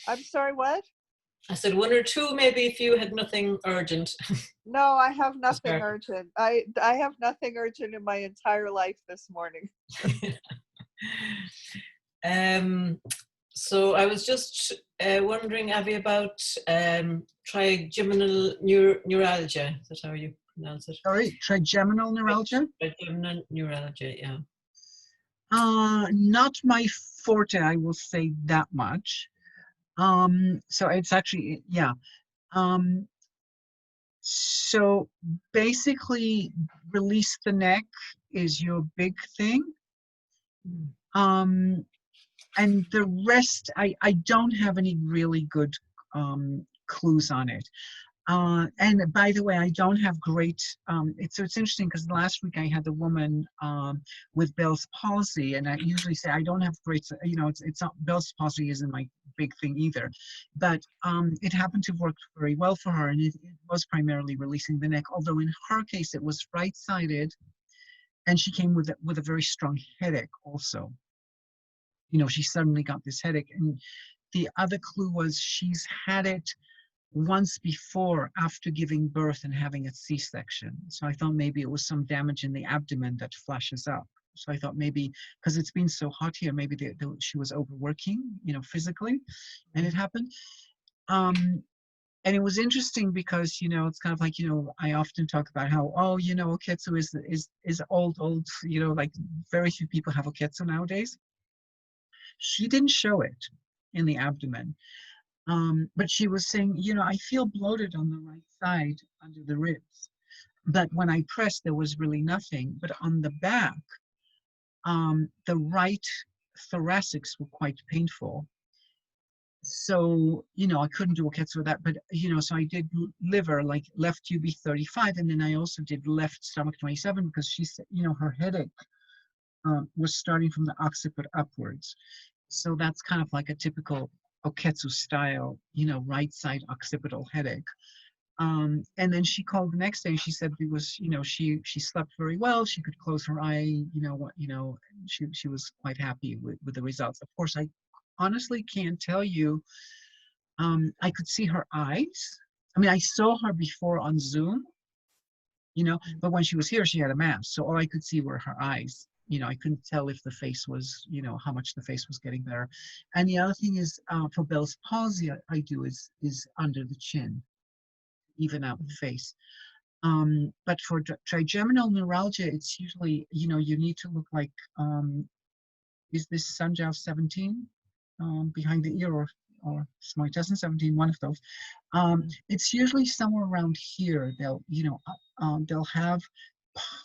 I'm sorry, what? I said one or two, maybe, if you had nothing urgent. No, I have to nothing start. urgent. I have nothing urgent in my entire life this morning. So I was just wondering, Abby, about trigeminal neuralgia. Is that how you pronounce it? Sorry, trigeminal neuralgia? Trigeminal neuralgia, yeah. Not my forte, I will say that much. So it's actually, yeah. So basically, release the neck is your big thing. And the rest, I don't have any really good clues on it. And by the way, I don't have great, it's interesting because last week I had the woman with Bell's palsy, and I usually say I don't have great, it's not, Bell's palsy isn't my big thing either, but it happened to work very well for her, and it was primarily releasing the neck, although in her case it was right-sided, and she came with a very strong headache also. She suddenly got this headache, and the other clue was she's had it once before after giving birth and having a C-section. So I thought maybe it was some damage in the abdomen that flashes up. So I thought maybe, because it's been so hot here, maybe she was overworking, physically, and it happened. And it was interesting because, it's kind of like, I often talk about how, oketsu is old, like very few people have oketsu nowadays. She didn't show it in the abdomen. But she was saying, I feel bloated on the right side under the ribs. But when I pressed, there was really nothing. But on the back, the right thoracics were quite painful. So, I couldn't do oketsu with that. But, so I did liver, like left UB 35. And then I also did left stomach 27 because she said, her headache was starting from the occiput upwards. So that's kind of like a typical oketsu style, right side occipital headache. And then she called the next day. She said it was, she slept very well. She could close her eye. She was quite happy with the results. Of course, I honestly can't tell you. I could see her eyes. I mean, I saw her before on Zoom, but when she was here, she had a mask, so all I could see were her eyes. I couldn't tell if the face was, how much the face was getting better. And the other thing is, for Bell's palsy, I do is under the chin, even out the face. But for trigeminal neuralgia, it's usually, you need to look like, is this Sanjiao 17 behind the ear, or Smartessin 17, one of those. It's usually somewhere around here. They'll have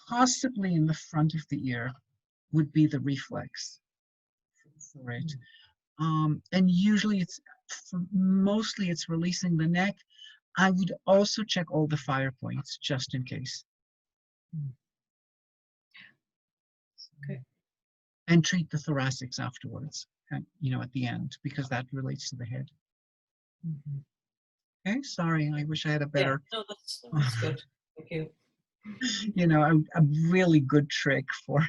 possibly in the front of the ear would be the reflex for it. And usually mostly it's releasing the neck. I would also check all the fire points just in case. Okay. And treat the thoracics afterwards, and, at the end, because that relates to the head. Okay, sorry, I wish I had a better. Yeah, no, that's good. Thank you. A really good trick for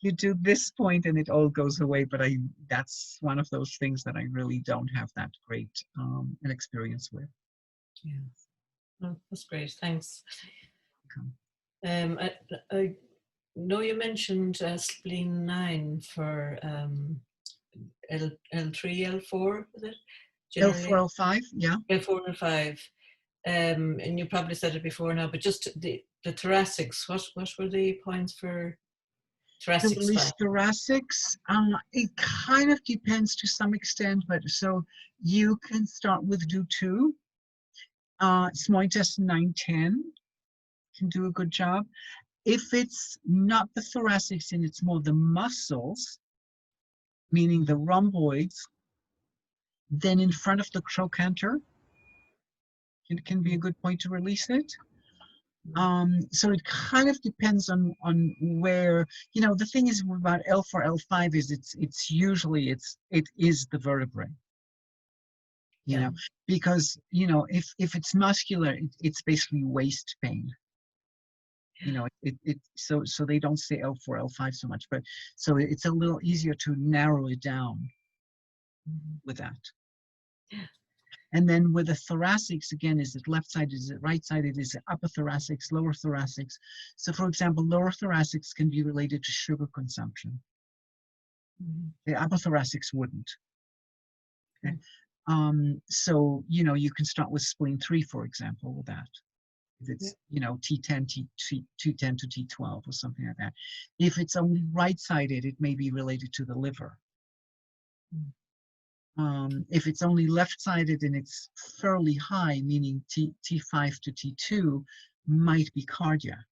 you do this point and it all goes away, but that's one of those things that I really don't have that great an experience with. Yeah, no, that's great. Thanks. Okay. I know you mentioned spleen 9 for L3, L4, is it? L4, L5, yeah. L4 and 5. And you probably said it before now, but just the thoracics, what were the points for thoracic To release spine? thoracics, it kind of depends to some extent, but so you can start with do 2. Small intestine 9-10 can do a good job. If it's not the thoracics and it's more the muscles, meaning the rhomboids, then in front of the trochanter, it can be a good point to release it. So it kind of depends on where, the thing is about L4, L5 is it is the vertebrae. Because, if it's muscular, it's basically waist pain. So they don't say L4, L5 so much, but so it's a little easier to narrow it down. with that. And then with the thoracics, again, is it left-sided, is it right-sided, is it upper thoracics, lower thoracics? So for example, lower thoracics can be related to sugar consumption. The upper thoracics wouldn't. Okay? So, you know, you can start with spleen 3, for example, with that. If it's, you know, T10, T10 to T12 or something like that. If it's only right-sided, it may be related to the liver. If it's only left-sided and it's fairly high, meaning T5 to T2, might be cardiac.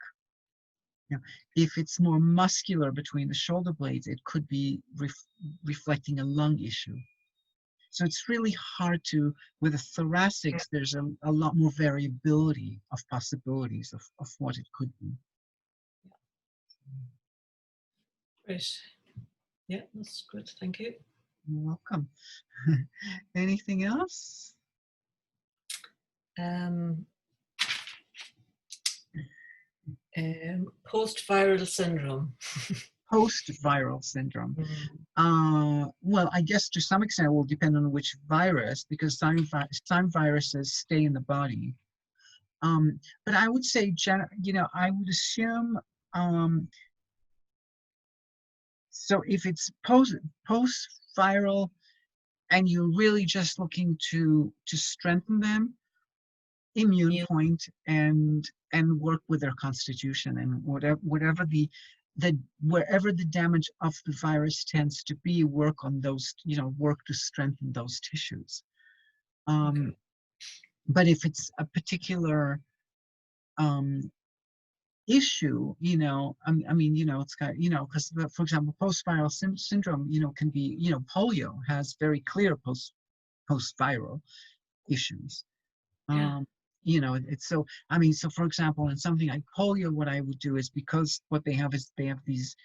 Now, if it's more muscular between the shoulder blades, it could be reflecting a lung issue. So it's really hard to, with the thoracics, there's a lot more variability of possibilities of what it could be. Great. Yeah, that's good. Thank you. You're welcome. Anything else? Post-viral syndrome. Post-viral syndrome. Well, I guess to some extent it will depend on which virus, because some viruses stay in the body. But I would say, you know, I would assume, so if it's post-viral and you're really just looking to strengthen them, immune point and work with their constitution, and whatever the wherever the damage of the virus tends to be, work on those, you know, work to strengthen those tissues. But if it's a particular issue, you know, I mean, you know, it's got, you know, because for example, post-viral syndrome, you know, can be, you know, polio has very clear post-viral issues. You know, it's so, I mean, so for example, in something like polio, what I would do is, because what they have is they have these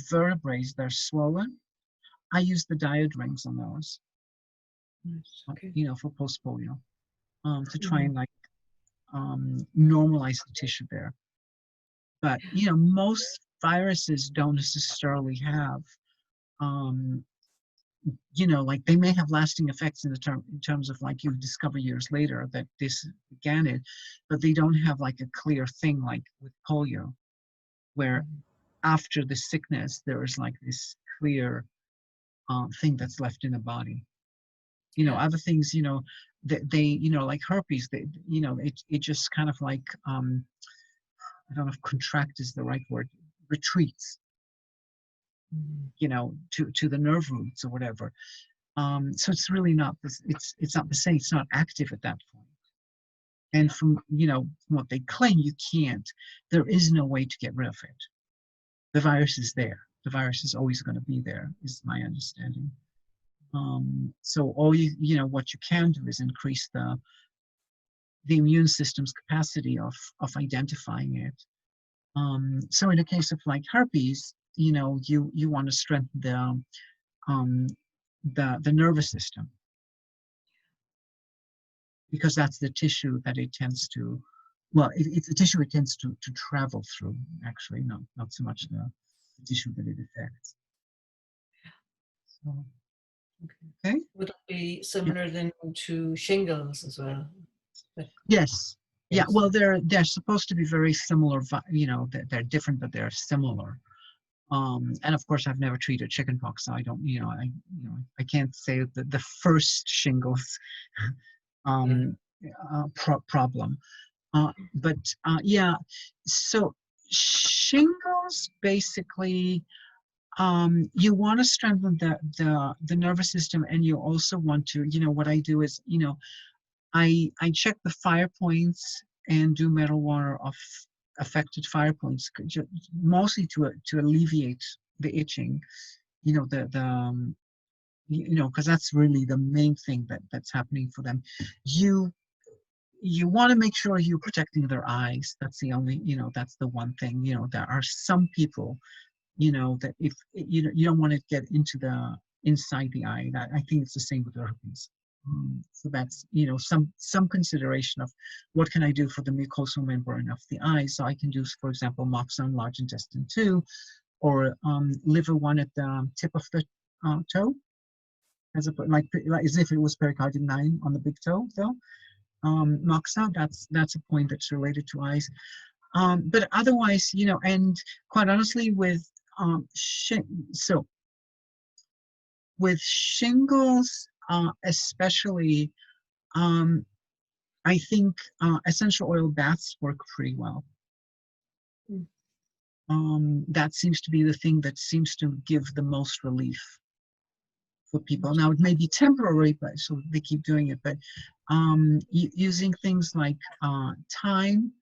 vertebrae, they're swollen. I use the diode rings on those, you know, for post-polio, to try and like normalize the tissue there. But, you know, most viruses don't necessarily have, you know, like they may have lasting effects in terms of like you discover years later that this began it, but they don't have like a clear thing like with polio, where after the sickness there is like this clear thing that's left in the body. You know, other things, you know, they you know, like herpes, they, you know, it just kind of like I don't know if contract is the right word, retreats, you know, to the nerve roots or whatever. So it's really not this, it's not the same, it's not active at that point. And from, you know, what they claim, you can't, there is no way to get rid of it. The virus is there. The virus is always going to be there, is my understanding. So all you know, what you can do is increase the immune system's capacity of identifying it. So in the case of like herpes, you know, you want to strengthen the nervous system, because that's the tissue that it tends to, well, it's the tissue it tends to travel through, actually, not so much the tissue that it affects. So, okay. Would it be similar then to shingles as well? Yes. Yeah, well, they're supposed to be very similar, you know, they're different, but they're similar. And of course, I've never treated chickenpox, so I don't, you know, I can't say that the first shingles problem. But yeah, so shingles basically, you want to strengthen the nervous system, and you also want to, you know, what I do is, you know, I check the fire points and do metal water of affected fire points, mostly to alleviate the itching, you know, you know, because that's really the main thing that's happening for them. You want to make sure you're protecting their eyes. That's the only, you know, that's the one thing. You know, there are some people, you know, that if you know, you don't want to get into inside the eye. I think it's the same with herpes. So that's, you know, some consideration of what can I do for the mucosal membrane of the eye. So I can do, for example, moxone large intestine 2, or liver 1 at the tip of the toe. as a like as if it was pericardium 9 on the big toe, though. Moxa, that's a point that's related to eyes. But otherwise, you know, and quite honestly, with so with shingles, especially, I think essential oil baths work pretty well. That seems to be the thing that seems to give the most relief for people. Now, it may be temporary, but so they keep doing it. But using things like thyme,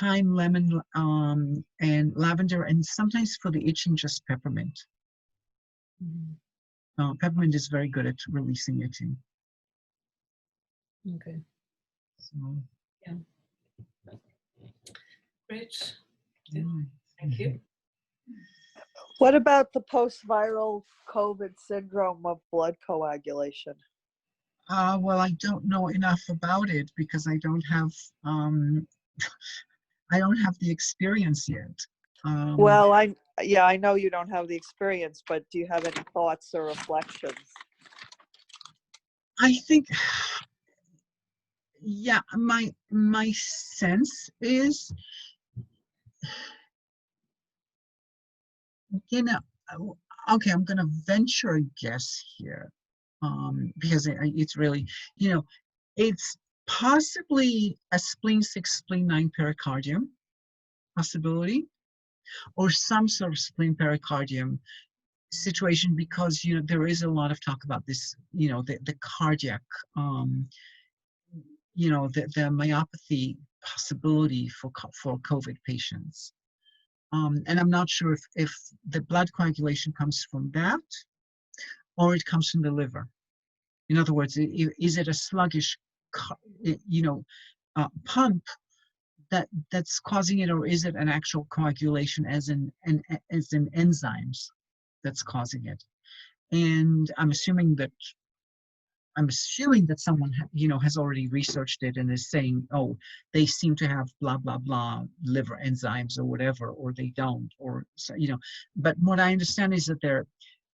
lemon, and lavender, and sometimes for the itching, just peppermint. Peppermint is very good at releasing itching. Okay. So, Yeah. Great. Yeah. Thank you. What about the post-viral COVID syndrome of blood coagulation? well, I don't know enough about it because I don't have the experience yet. Well, I know you don't have the experience, but do you have any thoughts or reflections? I think, yeah, my sense is, you know, okay, I'm gonna venture a guess here, because it's really, you know, it's possibly a spleen 6, spleen 9 pericardium possibility, or some sort of spleen pericardium situation, because, you know, there is a lot of talk about this, you know, the cardiac, you know, the myopathy possibility for COVID patients. And I'm not sure if the blood coagulation comes from that or it comes from the liver. In other words, is it a sluggish, you know, pump that's causing it, or is it an actual coagulation as in enzymes that's causing it? And I'm assuming that someone, you know, has already researched it and is saying, oh, they seem to have blah blah blah liver enzymes or whatever, or they don't, or, you know. But what I understand is that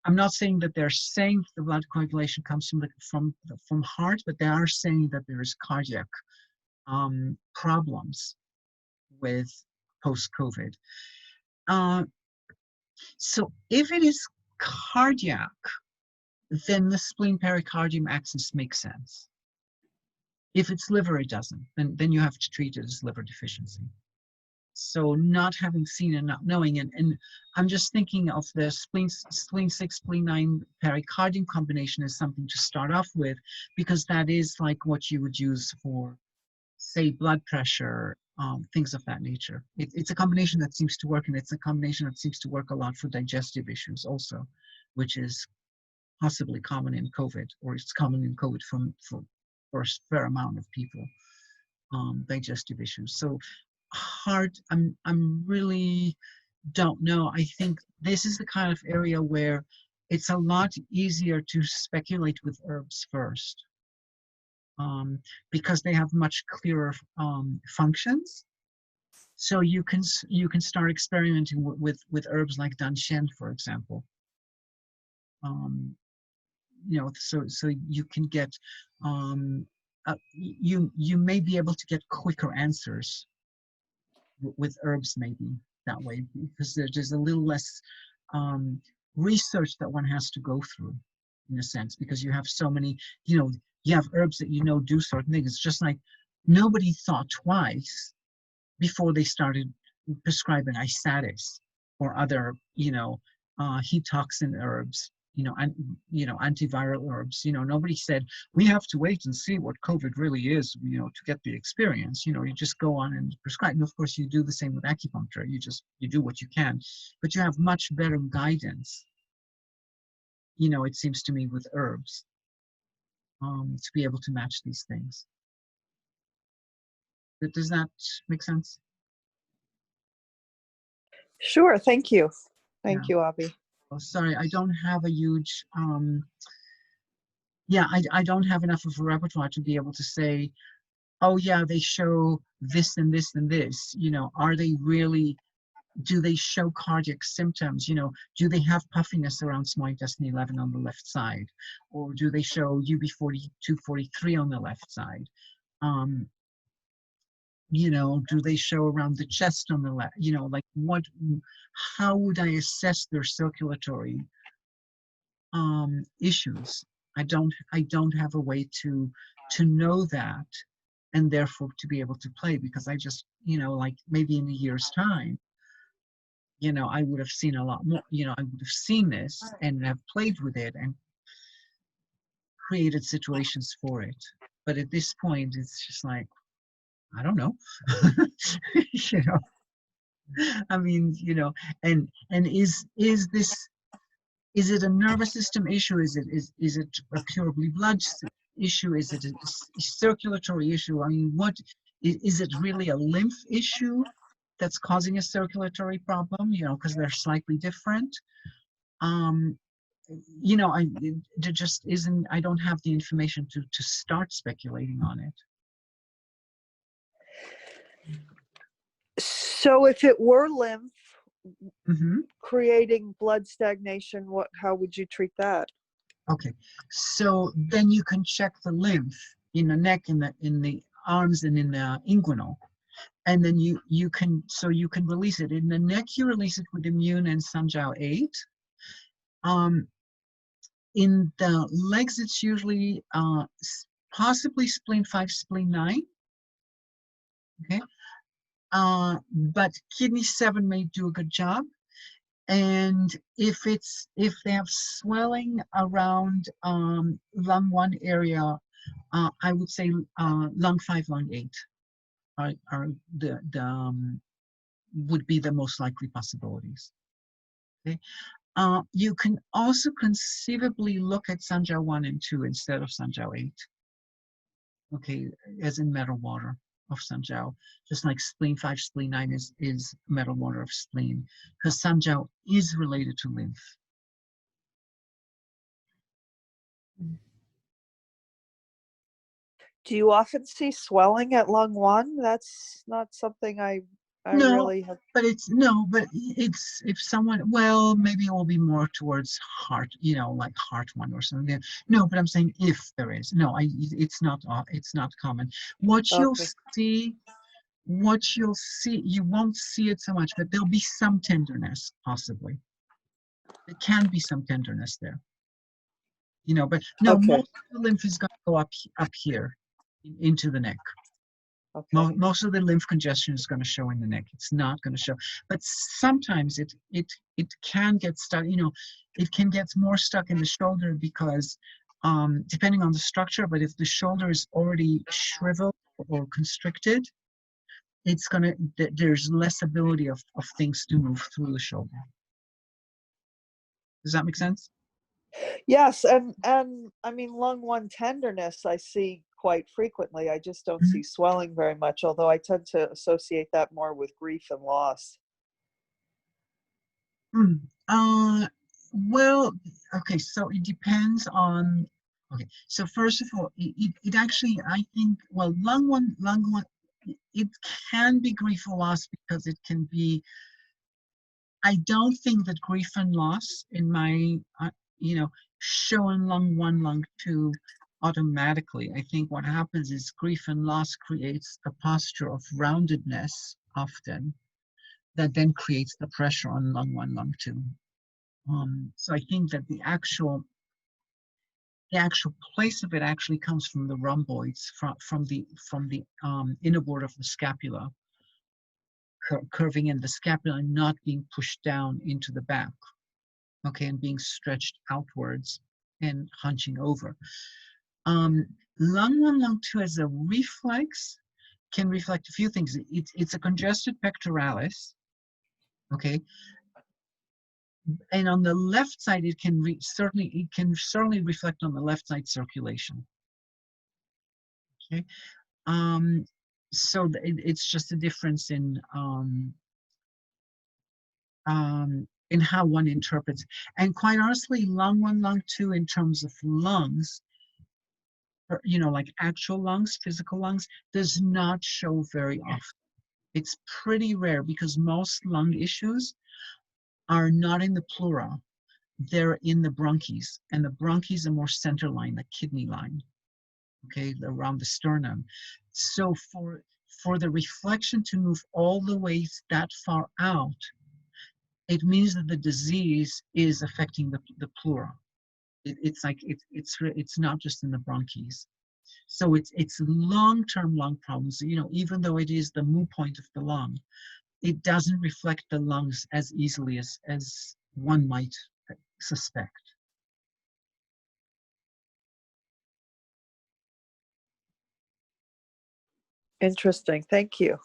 I'm not saying that they're saying the blood coagulation comes from heart, but they are saying that there is cardiac problems with post-COVID. So if it is cardiac, then the spleen pericardium axis makes sense. If it's liver, it doesn't. Then you have to treat it as liver deficiency. So not having seen and not knowing, and I'm just thinking of the spleen 6, spleen 9 pericardium combination as something to start off with, because that is like what you would use for, say, blood pressure, things of that nature. It's a combination that seems to work, and it's a combination that seems to work a lot for digestive issues also, which is possibly common in COVID, or it's common in COVID for a fair amount of people, digestive issues. So heart, I'm really don't know. I think this is the kind of area where it's a lot easier to speculate with herbs first, because they have much clearer functions. So you can start experimenting with herbs like danshen, for example. You know, so you can get, you may be able to get quicker answers with herbs, maybe that way, because there's a little less research that one has to go through, in a sense, because you have so many, you know, you have herbs that, you know, do certain things. It's just like nobody thought twice before they started prescribing isatis or other, you know, heat toxin herbs, you know, and, you know, antiviral herbs. You know, nobody said we have to wait and see what COVID really is, you know, to get the experience. You know, you just go on and prescribe. And of course, you do the same with acupuncture. You do what you can, but you have much better guidance, you know, it seems to me, with herbs, to be able to match these things. But does that make sense? Sure, thank you. Thank you, Abby. Oh, sorry, I don't have a huge, yeah, I don't have enough of a repertoire to be able to say, oh yeah, they show this and this and this, you know, are they really do they show cardiac symptoms? You know, do they have puffiness around small intestine 11 on the left side? Or do they show UB42, 43 on the left side? You know, do they show around the chest on the left? You know, like how would I assess their circulatory issues? I don't have a way to know that, and therefore to be able to play, because I just, you know, like maybe in a year's time, you know, I would have seen a lot more, you know, I would have seen this and have played with it and created situations for it. But at this point, it's just like, I don't know. You know, I mean, you know, and is it a nervous system issue? Is it a purely blood issue? Is it a circulatory issue? I mean, what is it really a lymph issue that's causing a circulatory problem? You know, because they're slightly different. You know, there just isn't. I don't have the information to start speculating on it. So if it were lymph Mm-hmm. creating blood stagnation, how would you treat that? Okay, so then you can check the lymph in the neck, in the arms, and in the inguinal, and then you can release it in the neck. You release it with immune and Sanjiao 8. In the legs, it's usually possibly spleen 5, spleen 9. Okay, but kidney 7 may do a good job. And if they have swelling around lung 1 area, I would say lung 5, lung 8 are would be the most likely possibilities. Okay. You can also conceivably look at Sanjiao 1 and 2 instead of Sanjiao 8. Okay, as in metal water of Sanjiao, just like spleen 5, spleen 9 is metal water of spleen, because Sanjiao is related to lymph. Do you often see swelling at lung 1? That's not something I No, really have. but it's if someone, well, maybe it will be more towards heart, you know, like heart 1 or something. No, but I'm saying if there is. No, it's not common. What you'll see, you won't see it so much, but there'll be some tenderness, possibly. There can be some tenderness there. You know, but no, Okay. most of the lymph is going to go up here into the neck. Okay. Most of the lymph congestion is going to show in the neck. It's not going to show, but sometimes it can get stuck. You know, it can get more stuck in the shoulder because depending on the structure. But if the shoulder is already shriveled or constricted, it's gonna there's less ability of things to move through the shoulder. Does that make sense? Yes, and I mean lung 1 tenderness I see quite frequently. I just don't see swelling very much, although I tend to associate that more with grief and loss. Well, okay, so it depends on, okay, so first of all, it actually, I think, well, lung one, it can be grief or loss because it can be, I don't think that grief and loss in my, you know, show in lung 1, lung 2 automatically. I think what happens is grief and loss creates a posture of roundedness often that then creates the pressure on lung 1, lung 2. So I think that the actual place of it actually comes from the rhomboids, from the inner board of the scapula, curving in the scapula and not being pushed down into the back, okay, and being stretched outwards and hunching over. Lung 1, lung 2 as a reflex can reflect a few things. It's a congested pectoralis, okay. And on the left side, it can certainly reflect on the left side circulation. Okay, so it's just a difference in how one interprets. And quite honestly, lung 1, lung 2, in terms of lungs, you know, like actual lungs, physical lungs, does not show very often. It's pretty rare because most lung issues are not in the pleura. They're in the bronchies, and the bronchies are more center line, the kidney line, okay, around the sternum. So for the reflection to move all the way that far out, it means that the disease is affecting the pleura. It's like it's not just in the bronchies. So it's long-term lung problems. You know, even though it is the moo point of the lung, it doesn't reflect the lungs as easily as one might suspect. Interesting. Thank you.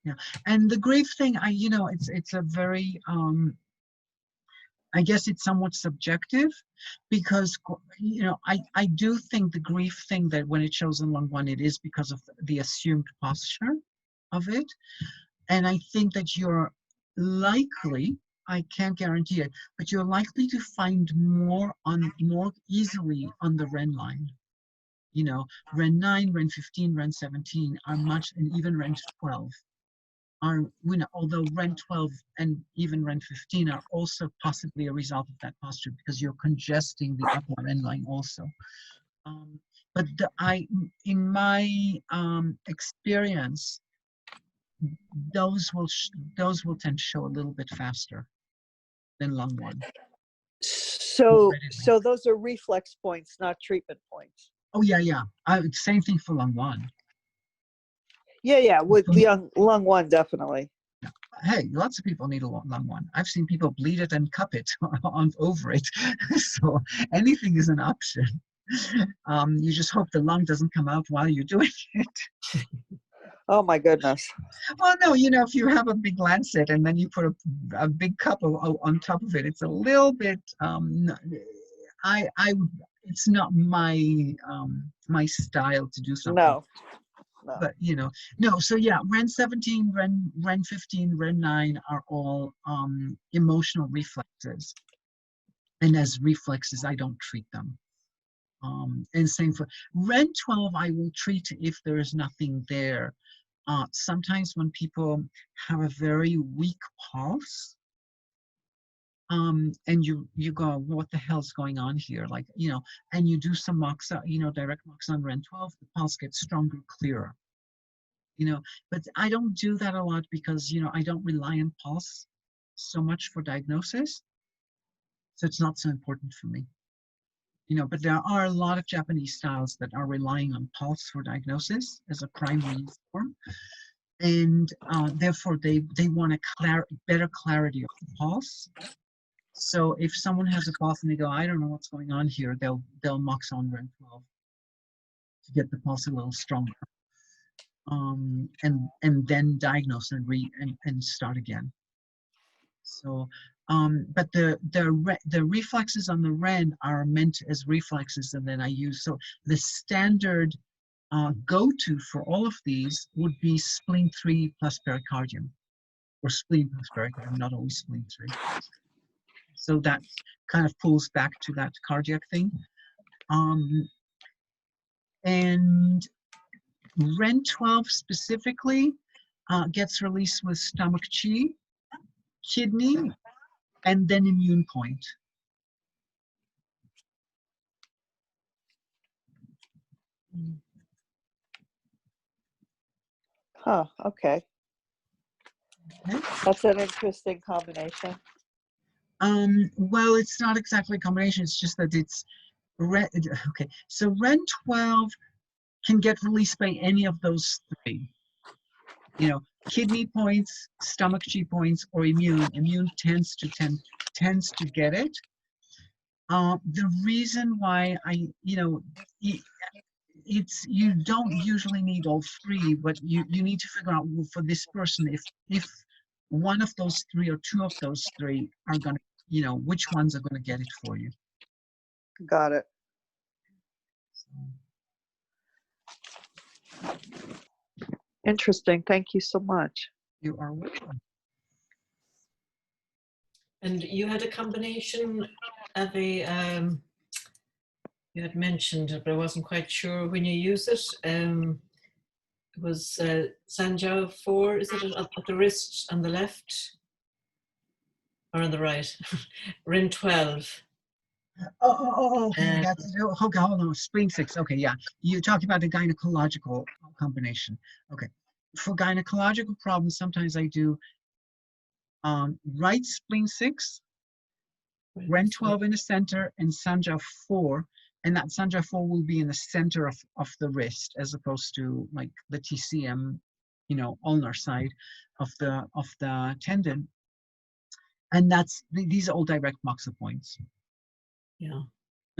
Yeah, and the grief thing, it's a very I guess it's somewhat subjective, because I do think the grief thing, that when it shows in lung 1, it is because of the assumed posture of it, and I think that you're likely, I can't guarantee it, but you're likely to find more easily on the Ren line. You know, Ren 9, Ren 15, Ren 17 are much, and even Ren 12 are, although Ren 12 and even Ren 15 are also possibly a result of that posture, because you're congesting the upper Ren line also. But in my experience, those will tend to show a little bit faster than lung 1. So those are reflex points, not treatment points. Oh yeah. Same thing for lung 1. Yeah, with lung 1, definitely. Hey, lots of people need a lung 1. I've seen people bleed it and cup it over it. So anything is an option. You just hope the lung doesn't come out while you're doing it. Oh my goodness. Well, no, if you have a big lancet and then you put a big cup on top of it, it's a little bit. It's not my my style to do something. No. But no. So yeah, Ren 17, Ren 15, Ren 9 are all emotional reflexes, and as reflexes, I don't treat them. And same for Ren 12, I will treat if there is nothing there. Sometimes when people have a very weak pulse, and you go, what the hell's going on here? Like, and you do some moxa, direct moxa on Ren 12, the pulse gets stronger, clearer. But I don't do that a lot because, I don't rely on pulse so much for diagnosis. So it's not so important for me. But there are a lot of Japanese styles that are relying on pulse for diagnosis as a primary form. And therefore, they want a better clarity of the pulse. So if someone has a pulse and they go, I don't know what's going on here, they'll mox on Ren 12 to get the pulse a little stronger. And then diagnose and start again. So, but the reflexes on the Ren are meant as reflexes, and then I use, so the standard go-to for all of these would be spleen 3 plus pericardium, or spleen plus pericardium, not always spleen 3. So that kind of pulls back to that cardiac thing. And Ren 12 specifically gets released with stomach chi, kidney, and then immune point. Huh, okay. That's an interesting combination. Well, it's not exactly a combination, it's just that it's okay. So Ren 12 can get released by any of those 3. Kidney points, stomach chi points, or immune. Immune tends to get it. The reason why you don't usually need all 3, but you need to figure out, well, for this person, if one of those 3 or 2 of those 3 are going to, which ones are going to get it for you. Got it. Interesting. Thank you so much. You are welcome. And you had a combination of a, you had mentioned it, but I wasn't quite sure when you use it. it was Sanjiao 4, is it at the wrist on the left or on the right? Rin 12. Okay, that's, okay, hold on, spleen 6, okay, yeah. You're talking about the gynecological combination. Okay, for gynecological problems, sometimes I do right spleen 6, Ren 12 in the center, and Sanja 4, and that Sanja 4 will be in the center of the wrist, as opposed to like the TCM, ulnar side of the tendon. And these are all direct moxa points. Yeah.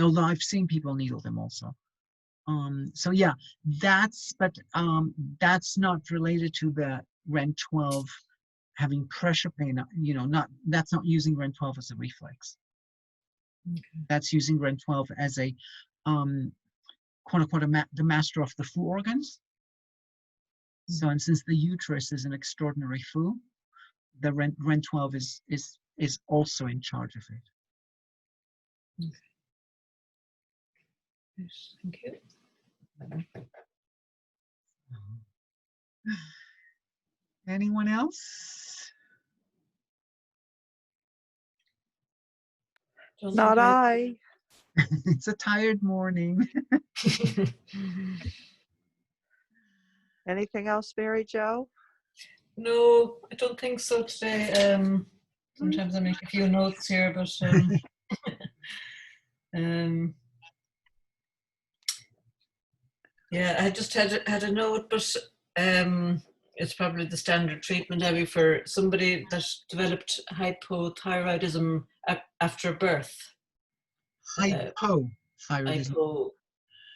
Although I've seen people needle them also. So yeah, that's not related to the Ren 12 having pressure pain. That's not using Ren 12 as a reflex. Okay. That's using Ren 12 as a quote unquote the master of the fu organs. So, and since the uterus is an extraordinary fu, the Ren 12 is also in charge of it. Okay. Yes, thank you. Anyone else? Not I. It's a tired morning. Anything else, Mary Jo? No, I don't think so today. Sometimes I make a few notes here, but yeah, I just had a note, but it's probably the standard treatment maybe for somebody that developed hypothyroidism after birth. Hypothyroidism.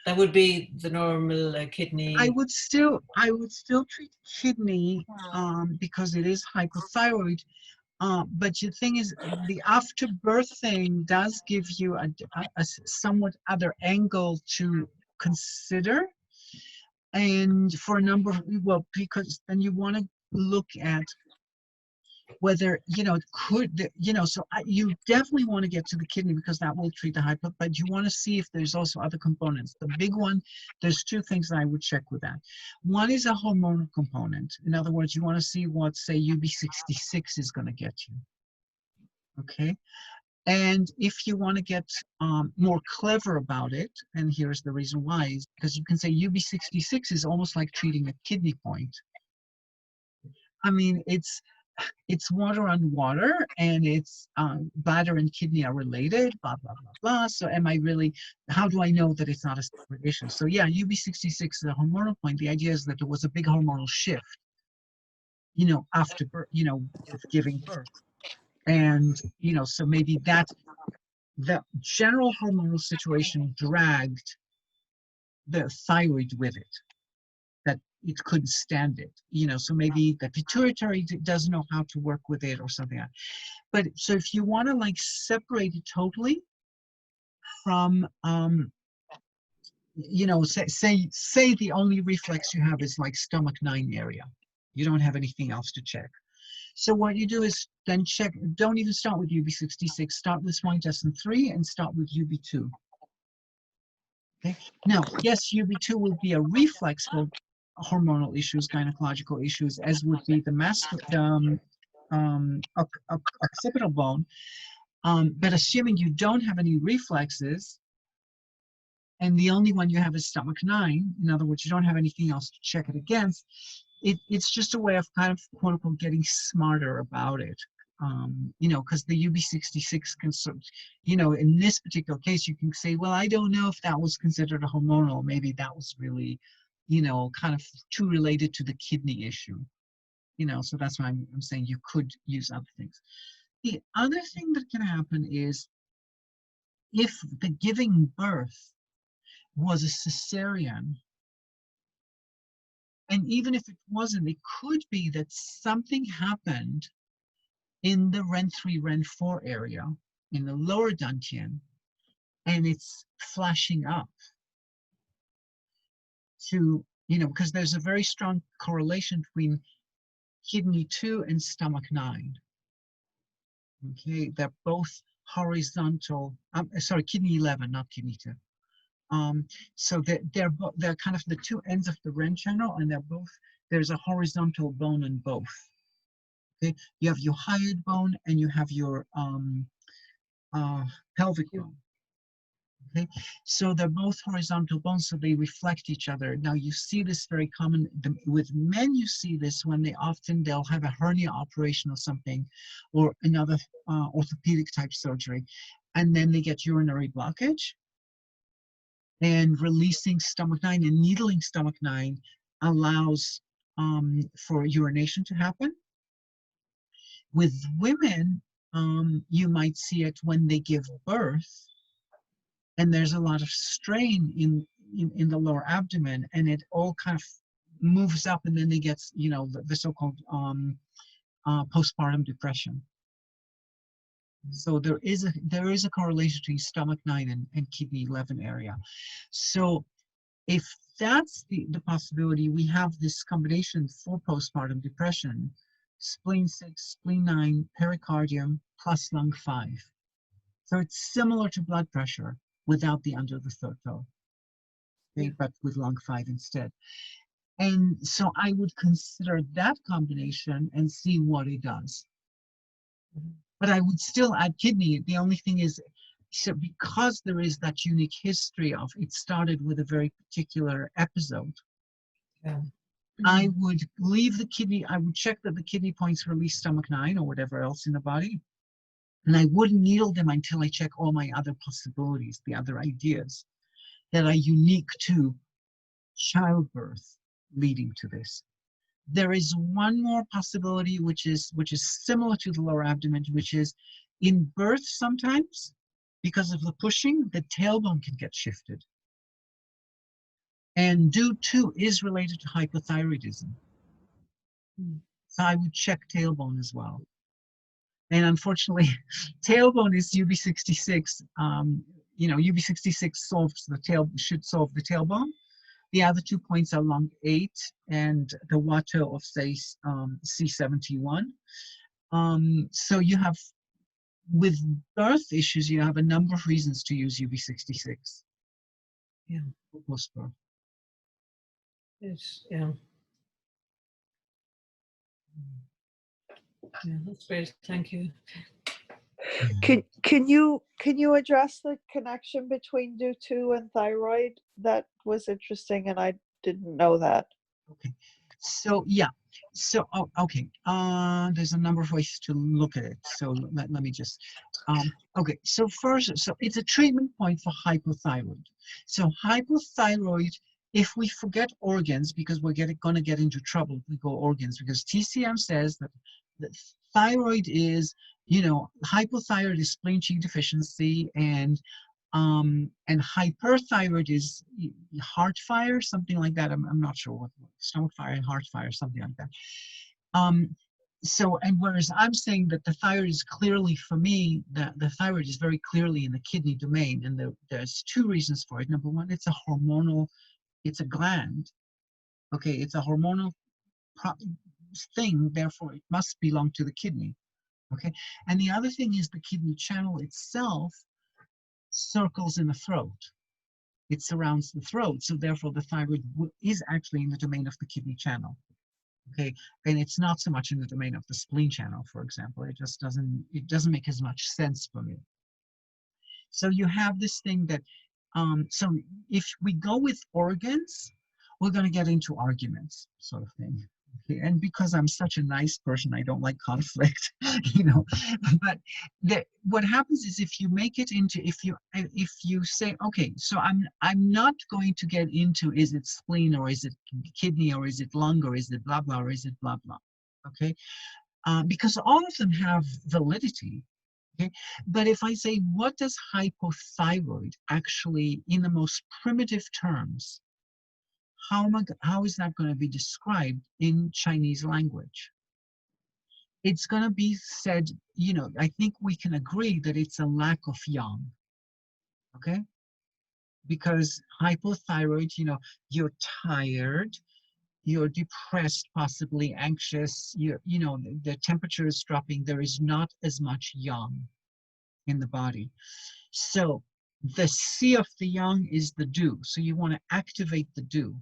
That would be the normal kidney. I would still treat kidney because it is hypothyroid. But the thing is, the after birth thing does give you a somewhat other angle to consider, and for a number of, because then you want to look at whether it could, so you definitely want to get to the kidney because that will treat the hypo, but you want to see if there's also other components. The big one, there's two things that I would check with that. One is a hormonal component. In other words, you want to see what, say, UB66 is going to get you. Okay. And if you want to get more clever about it, and here's the reason why, is because you can say UB66 is almost like treating a kidney point. I mean, it's water on water, and it's bladder and kidney are related, blah, blah, blah, blah. So how do I know that it's not a separate issue? So yeah, UB66 is a hormonal point. The idea is that there was a big hormonal shift, after birth, with giving birth. And, so maybe that the general hormonal situation dragged the thyroid with it, that it couldn't stand it, so maybe the pituitary doesn't know how to work with it or something like that. But so if you want to separate it totally from, say the only reflex you have is stomach 9 area, you don't have anything else to check. So what you do is then check, don't even start with UB66, start with small intestine 3 and start with UB2. Okay. Now, yes, UB2 will be a reflex for hormonal issues, gynecological issues, as would be the occipital bone. But assuming you don't have any reflexes, and the only one you have is stomach 9, in other words, you don't have anything else to check it against, it's just a way of kind of, quote unquote, getting smarter about it. Because the UB66 can sort, in this particular case, you can say, well, I don't know if that was considered a hormonal. Maybe that was really, kind of too related to the kidney issue. So that's why I'm saying you could use other things. The other thing that can happen is if the giving birth was a cesarean, and even if it wasn't, it could be that something happened in the Ren 3, Ren 4 area, in the lower dantian, and it's flashing up to, because there's a very strong correlation between kidney 2 and stomach 9. Okay, they're both horizontal, kidney 11, not kidney 2. So they're kind of the two ends of the Ren channel, and there's a horizontal bone in both. Okay, you have your hyoid bone and you have your pelvic bone. Okay, so they're both horizontal bones, so they reflect each other. Now you see this very common with men. You see this when they'll have a hernia operation or something, or another orthopedic type surgery, and then they get urinary blockage. And releasing stomach 9 and needling stomach 9 allows for urination to happen. With women, you might see it when they give birth, and there's a lot of strain in the lower abdomen, and it all kind of moves up, and then they get, the so-called postpartum depression. So there is a correlation between stomach 9 and kidney 11 area. So if that's the possibility, we have this combination for postpartum depression: spleen 6, spleen 9, pericardium plus lung 5. So it's similar to blood pressure without the under the third toe, okay, but with lung 5 instead. And so I would consider that combination and see what it does. But I would still add kidney. The only thing is, so because there is that unique history of it started with a very particular episode, I would leave the kidney. I would check that the kidney points release stomach 9 or whatever else in the body. And I wouldn't needle them until I check all my other possibilities, the other ideas that are unique to childbirth leading to this. There is one more possibility, which is similar to the lower abdomen, which is in birth sometimes, because of the pushing, the tailbone can get shifted. And due to is related to hypothyroidism. So I would check tailbone as well. And unfortunately, tailbone is UB66. UB66 should solve the tailbone. The other 2 points are lung 8 and the Watto of, say, C71. So you have, with birth issues, you have a number of reasons to use UB66. Yeah. For post-birth. Yes, yeah. Yeah, that's great. Thank you. Can you address the connection between DO2 and thyroid? That was interesting, and I didn't know that. Okay, so yeah, so okay, there's a number of ways to look at it. So let me just, okay, so first, so it's a treatment point for hypothyroid. So hypothyroid, if we forget organs, because we're going to get into trouble if we go organs, because TCM says that the thyroid is, hypothyroid is spleen qi deficiency, and hyperthyroid is heart fire, something like that. I'm not sure what, stomach fire and heart fire, something like that. So, and whereas I'm saying that the thyroid is clearly, for me, the thyroid is very clearly in the kidney domain, and there's 2 reasons for it. Number one, it's a hormonal, it's a gland. Okay, it's a hormonal thing, therefore it must belong to the kidney. Okay, and the other thing is the kidney channel itself circles in the throat. It surrounds the throat, so therefore the thyroid is actually in the domain of the kidney channel. Okay, and it's not so much in the domain of the spleen channel, for example. It just doesn't make as much sense for me. So you have this thing that, so if we go with organs, we're going to get into arguments, sort of thing. Okay? And because I'm such a nice person, I don't like conflict, But what happens is, if you make it into, if you say, okay, so I'm not going to get into, is it spleen, or is it kidney, or is it lung, or is it blah blah, or is it blah blah, okay? Because all of them have validity. Okay, but if I say, what does hypothyroid actually, in the most primitive terms, how is that going to be described in Chinese language? It's going to be said, I think we can agree that it's a lack of yang. Okay, because hypothyroid, you're tired, you're depressed, possibly anxious, the temperature is dropping, there is not as much yang in the body. So The C of the yang is the do. So you want to activate the do.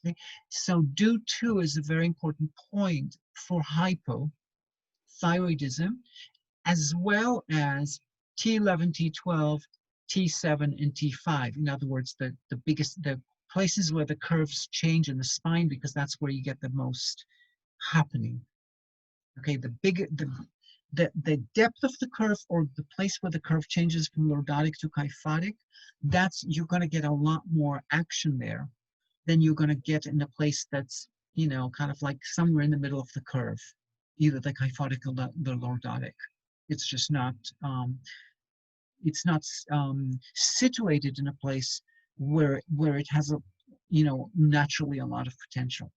Okay? So do 2 is a very important point for hypothyroidism, as well as T11, T12, T7, and T5. In other words, the places where the curves change in the spine, because that's where you get the most happening. Okay, the depth of the curve, or the place where the curve changes from lordotic to kyphotic, you're going to get a lot more action there than you're going to get in a place that's, you know, kind of like somewhere in the middle of the curve, either the kyphotic or the lordotic. It's just not, situated in a place where it has a, you know, naturally a lot of potential.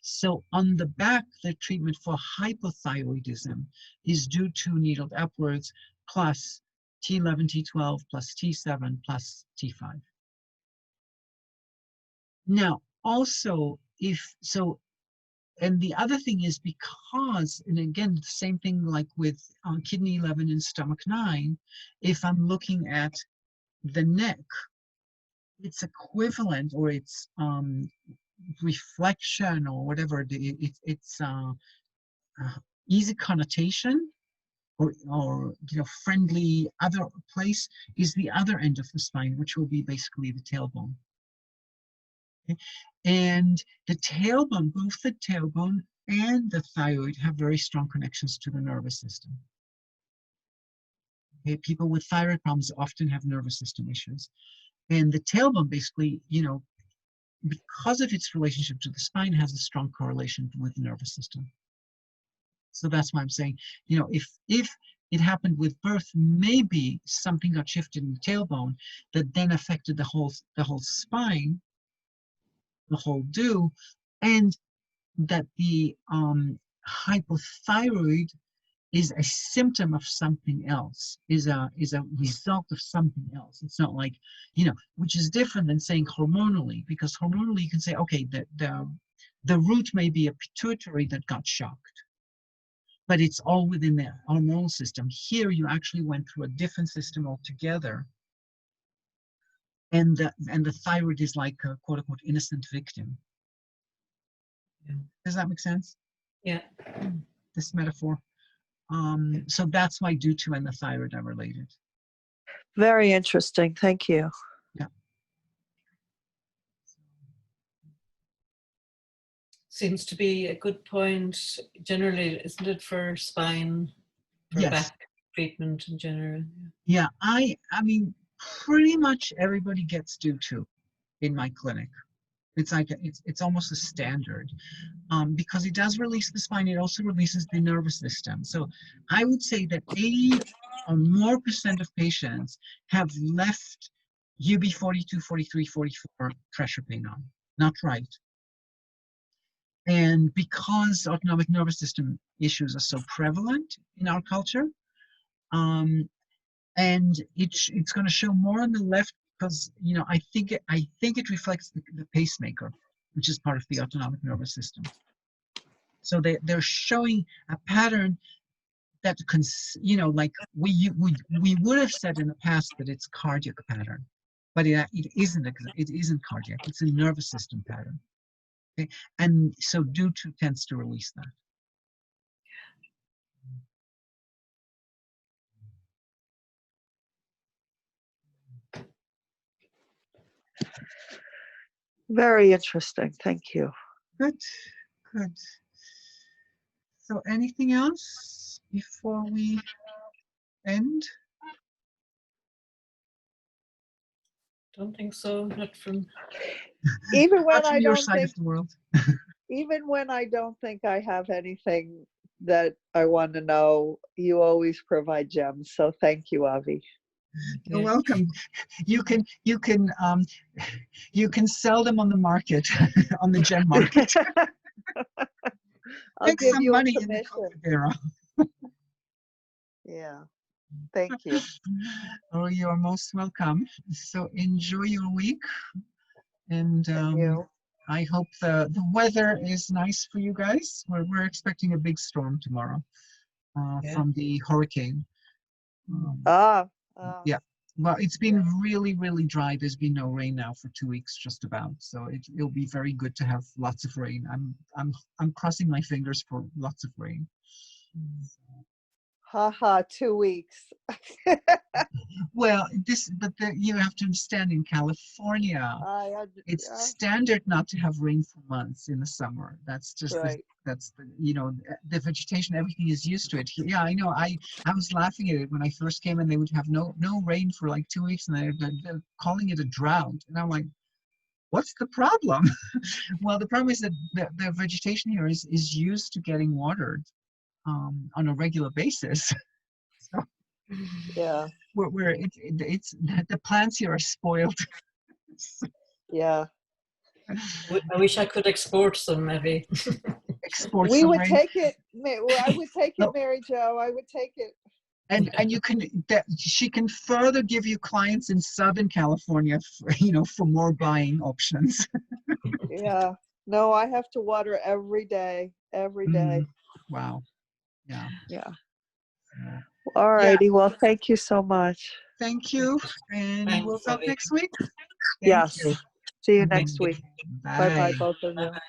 So on the back, the treatment for hypothyroidism is do 2 needled upwards plus T11, T12 plus T7 plus T5. Now, also, and the other thing is, because, and again, the same thing like with kidney 11 and stomach 9, if I'm looking at the neck, it's equivalent, or it's reflection, or whatever, it's easy connotation, or you know, friendly other place is the other end of the spine, which will be basically the tailbone. Okay? And the tailbone, both the tailbone and the thyroid have very strong connections to the nervous system. Okay? People with thyroid problems often have nervous system issues. And the tailbone basically, you know, because of its relationship to the spine, has a strong correlation with the nervous system. So that's why I'm saying, you know, if it happened with birth, maybe something got shifted in the tailbone that then affected the whole spine, the whole do, and that the hypothyroid is a symptom of something else, is a result of something else. It's not like, you know, which is different than saying hormonally, because hormonally you can say, okay, the root may be a pituitary that got shocked, but it's all within the hormonal system. Here you actually went through a different system altogether, and the thyroid is like a quote unquote innocent victim. Yeah. Does that make sense? Yeah. This metaphor. So that's why do 2 and the thyroid are related. Very interesting. Thank you. Yeah. Seems to be a good point generally, isn't it, for spine, for Yes. back treatment in general? Yeah, I mean, pretty much everybody gets do 2 in my clinic. It's like it's almost a standard, because it does release the spine. It also releases the nervous system. So I would say that 80% or more of patients have left UB42, 43, 44 pressure pain on, not right. And because autonomic nervous system issues are so prevalent in our culture, and it's going to show more on the left, because, you know, I think it reflects the pacemaker, which is part of the autonomic nervous system. So they're showing a pattern that, you know, like we would have said in the past that it's cardiac pattern, but it isn't. It isn't cardiac. It's a nervous system pattern. Okay, and so do 2 tends to release that. Very interesting. Thank you. Good, good. So anything else before we end? Don't think so. Not from Even when Not from I your don't side think, of the world. even when I don't think I have anything that I want to know, you always provide gems. So thank you, Avi. You're Yeah. welcome. You can sell them on the market, on the gem market. I'll Make give some you a money in the commission. COVID era. Yeah. Thank you. Oh, you're most welcome. So enjoy your week, and You. I hope the weather is nice for you guys. We're expecting a big storm tomorrow Yeah. from the hurricane. Ah. Yeah. Well, it's been really, really dry. There's been no rain now for 2 weeks, just about. So it'll be very good to have lots of rain. I'm crossing my fingers for lots of rain. Haha, 2 weeks. Well, you have to understand, in California, it's Yeah, standard not to have rain for months in the summer. That's just right. the vegetation, everything is used to it. Yeah, I know. I was laughing at it when I first came, and they would have no rain for like 2 weeks, and they're calling it a drought. And I'm like, what's the problem? Well, the problem is that the vegetation here is used to getting watered on a regular basis. So Yeah, where it's the plants here are spoiled. yeah. I wish I could export some, maybe. Export We some would rain. take it. I would take it, No. Mary Jo. I would take it. And you can she can further give you clients in Southern California, for more buying options. Yeah. No, I have to water every day. Every day. Wow. Yeah. Yeah. Yeah. All righty. Well, thank you so much. Thank you, and Thanks, we'll talk Abby. next week. Thank Yes. you. See you next week. Bye Bye. bye, both of you. Bye.